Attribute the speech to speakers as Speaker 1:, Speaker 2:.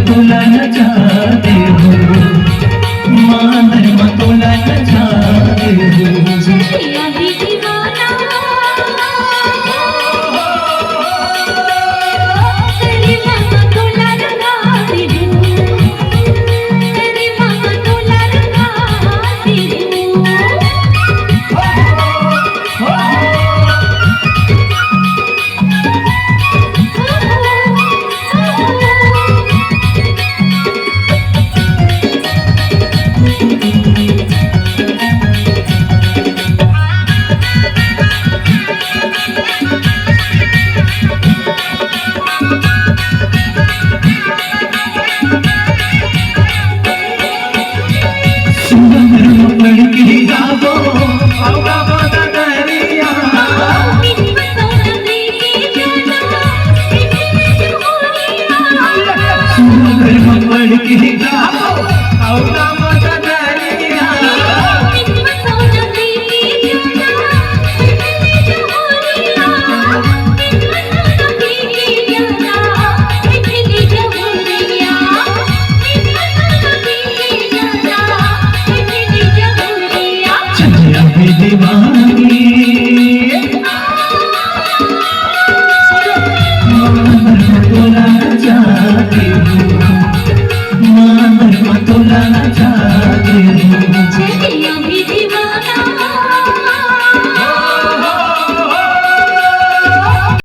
Speaker 1: तुला न जाते हो माधर्म तुला न जाते हो
Speaker 2: चलिया ही दीवाना तेरी मामा तुला रंगाती हूँ तेरी मामा तुला रंगाती हूँ
Speaker 1: लड़की गावो गावो दरिया लड़की गावो गावो दरिया दीवाना